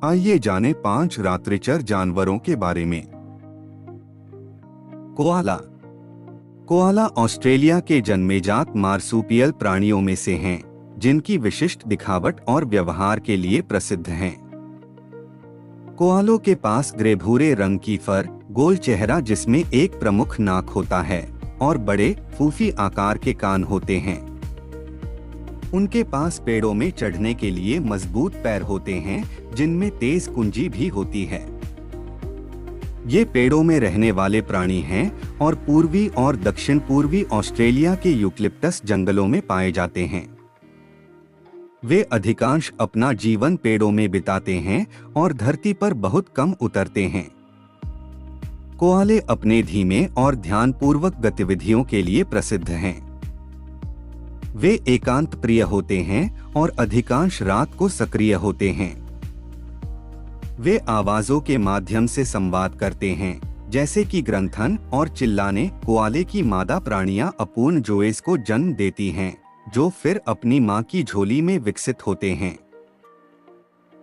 आइए जानें 5 रात्रिचर जानवरों के बारे में। कोआला। कोआला ऑस्ट्रेलिया के जन्मेजात मार्सूपियल प्राणियों में से हैं, जिनकी विशिष्ट दिखावट और व्यवहार के लिए प्रसिद्ध हैं। कोआलों के पास ग्रे भूरे रंग की फर, गोल चेहरा जिसमें एक प्रमुख नाक होता है और बड़े फूफी आकार के कान होते हैं। उनके पास पेड़ों में चढ़ने के लिए मजबूत पैर होते हैं, जिनमें तेज कुंजी भी होती है। ये पेड़ों में रहने वाले प्राणी हैं और पूर्वी और दक्षिण पूर्वी ऑस्ट्रेलिया के यूकलिप्टस जंगलों में पाए जाते हैं। वे अधिकांश अपना जीवन पेड़ों में बिताते हैं और धरती पर बहुत कम उतरते हैं। कोआले अपने धीमे और ध्यानपूर्वक गतिविधियों के लिए प्रसिद्ध हैं। वे एकांत प्रिय होते हैं और अधिकांश रात को सक्रिय होते हैं। वे आवाजों के माध्यम से संवाद करते हैं, जैसे कि ग्रंथन और चिल्लाने। कोआले की मादा प्राणियां अपूर्ण जोएस को जन्म देती हैं, जो फिर अपनी मां की झोली में विकसित होते हैं।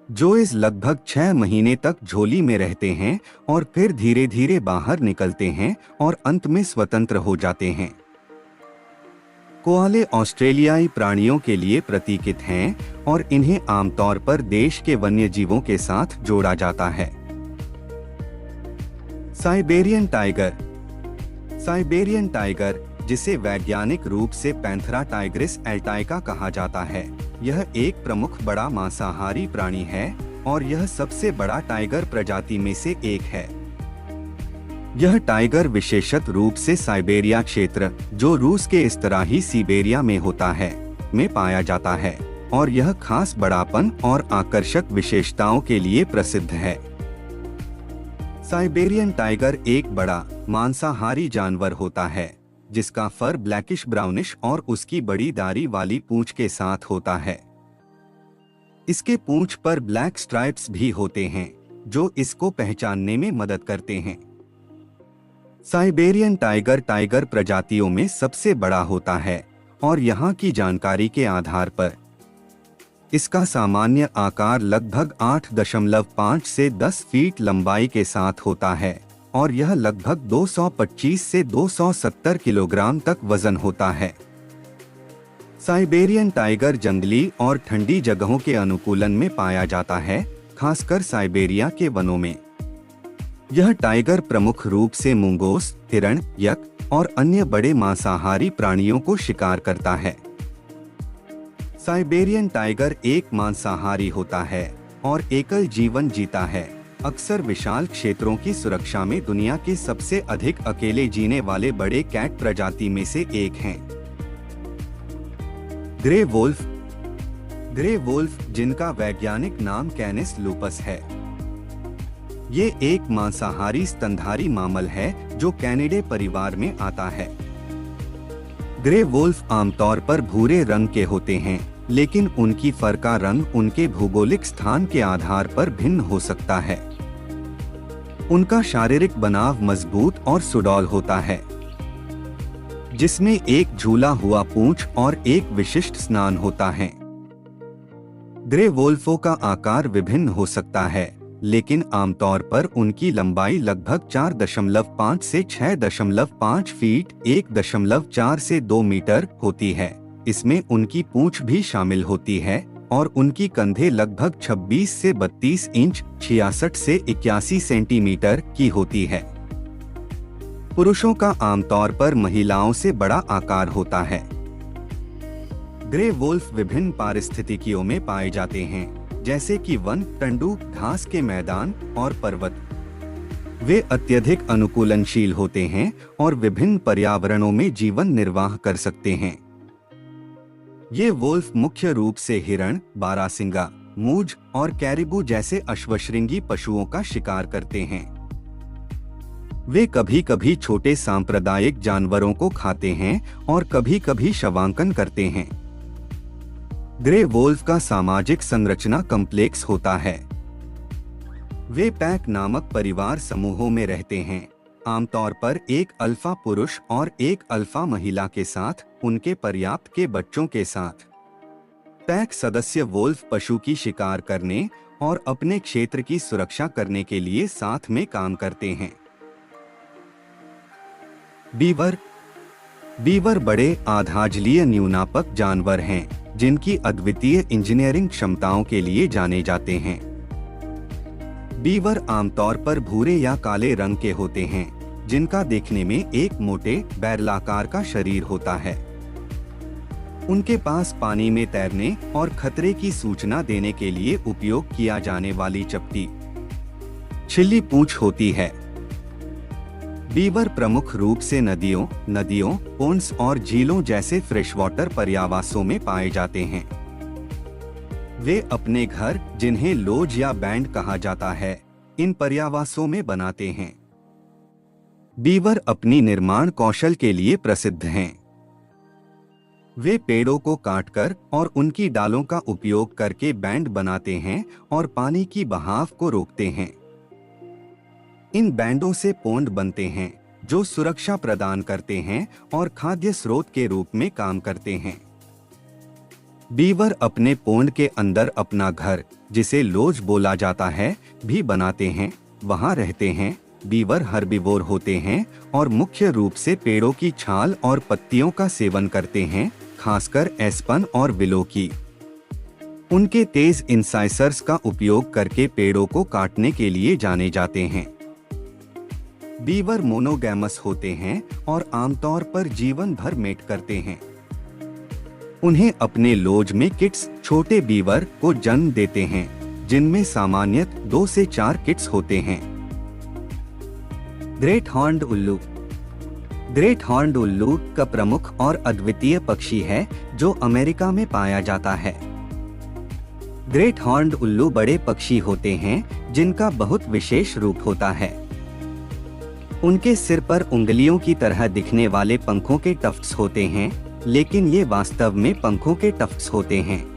जोएस लगभग 6 महीने तक झोली में रहते हैं और फिर धीरे धीरे बाहर निकलते हैं और अंत में स्वतंत्र हो जाते हैं। कोआले ऑस्ट्रेलियाई प्राणियों के लिए प्रतीकित हैं और इन्हें आमतौर पर देश के वन्यजीवों के साथ जोड़ा जाता है। Siberian tiger. साइबेरियन टाइगर, जिसे वैज्ञानिक रूप से पैंथरा टाइग्रिस एल्टाइका कहा जाता है, यह एक प्रमुख बड़ा मांसाहारी प्राणी है और यह सबसे बड़ा टाइगर प्रजाति में से एक है। यह टाइगर विशेषत रूप से साइबेरिया क्षेत्र, जो रूस के इस्तराही सिबेरिया में होता है, में पाया जाता है और यह खास बड़ापन और आकर्षक विशेषताओं के लिए प्रसिद्ध है। साइबेरियन टाइगर एक बड़ा मांसाहारी जानवर होता है, जिसका फर ब्लैकिश ब्राउनिश और उसकी बड़ी दाढ़ी वाली पूंछ के साथ होता है। इसके पूंछ पर ब्लैक स्ट्राइप्स भी होते हैं, जो इसको पहचानने में मदद करते हैं। साइबेरियन टाइगर टाइगर प्रजातियों में सबसे बड़ा होता है और यहाँ की जानकारी के आधार पर इसका सामान्य आकार लगभग 8.5 से 10 फीट लंबाई के साथ होता है और यह लगभग 225 से 270 किलोग्राम तक वजन होता है। साइबेरियन टाइगर जंगली और ठंडी जगहों के अनुकूलन में पाया जाता है, खासकर साइबेरिया के वनों में। यह टाइगर प्रमुख रूप से मुंगोस, हिरण, यक और अन्य बड़े मांसाहारी प्राणियों को शिकार करता है। साइबेरियन टाइगर एक मांसाहारी होता है और एकल जीवन जीता है, अक्सर विशाल क्षेत्रों की सुरक्षा में दुनिया के सबसे अधिक अकेले जीने वाले बड़े कैट प्रजाति में से एक हैं। Grey Wolff. ग्रे वोल्फ, जिनका वैज्ञानिक नाम कैनिस लूपस है, ये एक मांसाहारी स्तनधारी मामल है जो कैनिडे परिवार में आता है। ग्रे वोल्फ आमतौर पर भूरे रंग के होते हैं, लेकिन उनकी फर का रंग उनके भौगोलिक स्थान के आधार पर भिन्न हो सकता है। उनका शारीरिक बनाव मजबूत और सुडौल होता है, जिसमें एक झूला हुआ पूंछ और एक विशिष्ट स्नान होता है। ग्रे वोल्फों का आकार विभिन्न हो सकता है, लेकिन आमतौर पर उनकी लंबाई लगभग 4.5 से 6.5 फीट 1.4 से 2 मीटर होती है। इसमें उनकी पूंछ भी शामिल होती है और उनकी कंधे लगभग 26 से 32 इंच 66 से 81 सेंटीमीटर की होती है। पुरुषों का आमतौर पर महिलाओं से बड़ा आकार होता है। ग्रे वोल्फ विभिन्न पारिस्थितिकियों में पाए जाते हैं, जैसे कि वन, टंडू, घास के मैदान और पर्वत। वे अत्यधिक अनुकूलनशील होते हैं और विभिन्न पर्यावरणों में जीवन निर्वाह कर सकते हैं। ये वोल्फ मुख्य रूप से हिरण, बारासिंगा, मूज और कैरिबू जैसे अश्वशृंगी पशुओं का शिकार करते हैं। वे कभी कभी छोटे सांप्रदायिक जानवरों को खाते हैं और कभी कभी शवांकन करते हैं। ग्रे वोल्फ का सामाजिक संरचना कॉम्प्लेक्स होता है। वे पैक नामक परिवार समूहों में रहते हैं, आमतौर पर एक अल्फा पुरुष और एक अल्फा महिला के साथ, उनके पर्याप्त के बच्चों के साथ। पैक सदस्य वोल्फ पशु की शिकार करने और अपने क्षेत्र की सुरक्षा करने के लिए साथ में काम करते हैं। बीवर बीवर बड़े आधाजलीय न्यूनापक जानवर हैं, जिनकी अद्वितीय इंजीनियरिंग क्षमताओं के लिए जाने जाते हैं। बीवर आमतौर पर भूरे या काले रंग के होते हैं, जिनका देखने में एक मोटे बैरलाकार का शरीर होता है। उनके पास पानी में तैरने और खतरे की सूचना देने के लिए उपयोग किया जाने वाली चपटी छिल्ली पूंछ होती है। बीवर प्रमुख रूप से नदियों, पोन्ड्स और झीलों जैसे फ्रेशवाटर पर्यावासों में पाए जाते हैं। वे अपने घर, जिन्हें लॉज या बैंड कहा जाता है, इन पर्यावासों में बनाते हैं। बीवर अपनी निर्माण कौशल के लिए प्रसिद्ध हैं। वे पेड़ों को काटकर और उनकी डालों का उपयोग करके बैंड बनाते हैं और पानी की बहाव को रोकते हैं। इन बैंडों से पोंड बनते हैं, जो सुरक्षा प्रदान करते हैं और खाद्य स्रोत के रूप में काम करते हैं। बीवर अपने पोंड के अंदर अपना घर, जिसे लॉज बोला जाता है, भी बनाते हैं। वहां रहते हैं। बीवर हर्बीवोर होते हैं और मुख्य रूप से पेड़ों की छाल और पत्तियों का सेवन करते हैं, खासकर एस्पन और विलो की। उनके तेज इंसाइसर्स का उपयोग करके पेड़ों को काटने के लिए जाने जाते हैं। बीवर मोनोगैमस होते हैं और आमतौर पर जीवन भर मेट करते हैं। उन्हें अपने लॉज में किट्स, छोटे बीवर, को जन्म देते हैं, जिनमें सामान्यतः 2 से 4 किट्स होते हैं। ग्रेट हॉर्न्ड उल्लू ग्रेट हॉर्न्ड उल्लू का प्रमुख और अद्वितीय पक्षी है, जो अमेरिका में पाया जाता है। ग्रेट हॉर्न्ड उल्लू बड़े पक्षी होते हैं, जिनका बहुत विशेष रूप होता है। उनके सिर पर उंगलियों की तरह दिखने वाले पंखों के टफ्ट्स होते हैं, लेकिन ये वास्तव में पंखों के टफ्ट्स होते हैं,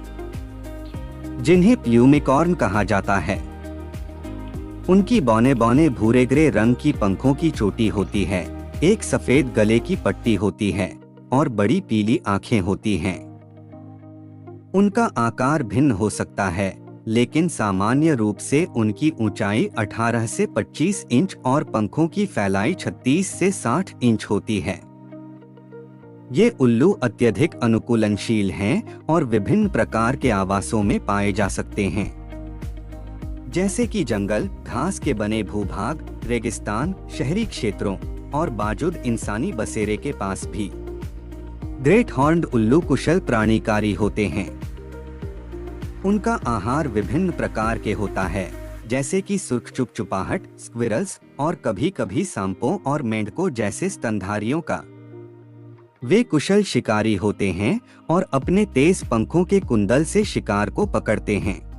जिन्हें प्लूमिकॉर्न कहा जाता है। उनकी बौने बौने भूरे ग्रे रंग की पंखों की चोटी होती है, एक सफेद गले की पट्टी होती है और बड़ी पीली आंखें होती हैं। उनका आकार भिन्न हो सकता है, लेकिन सामान्य रूप से उनकी ऊंचाई 18 से 25 इंच और पंखों की फैलाई 36 से 60 इंच होती है। ये उल्लू अत्यधिक अनुकूलनशील हैं और विभिन्न प्रकार के आवासों में पाए जा सकते हैं, जैसे कि जंगल, घास के बने भूभाग, रेगिस्तान, शहरी क्षेत्रों और बाजुद इंसानी बसेरे के पास भी। ग्रेट हॉर्न्ड उल्लू कुशल प्राणीकारी होते हैं। उनका आहार विभिन्न प्रकार के होता है, जैसे कि सुर्ख चुपचुपाहट, स्क्विरल्स और कभी-कभी सांपों और मेंढकों जैसे स्तनधारियों का। वे कुशल शिकारी होते हैं और अपने तेज पंखों के कुंडल से शिकार को पकड़ते हैं।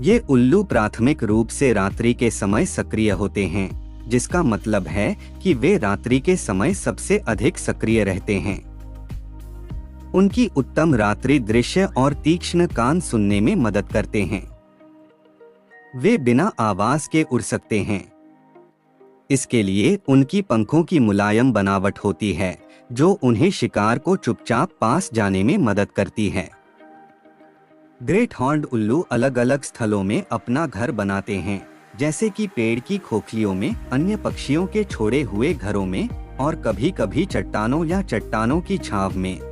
ये उल्लू प्राथमिक रूप से रात्रि के समय सक्रिय होते हैं, जिसका मतलब है कि वे रात्रि के समय सबसे अधिक सक्रिय रहते हैं। उनकी उत्तम रात्रि दृश्य और तीक्ष्ण कान सुनने में मदद करते हैं। वे बिना आवाज के उड़ सकते हैं। इसके लिए उनकी पंखों की मुलायम बनावट होती है, जो उन्हें शिकार को चुपचाप पास जाने में मदद करती है। ग्रेट हॉर्न्ड उल्लू अलग अलग स्थलों में अपना घर बनाते हैं, जैसे कि पेड़ की खोखलियों में, अन्य पक्षियों के छोड़े हुए घरों में और कभी-कभी चट्टानों या चट्टानों की छाव में।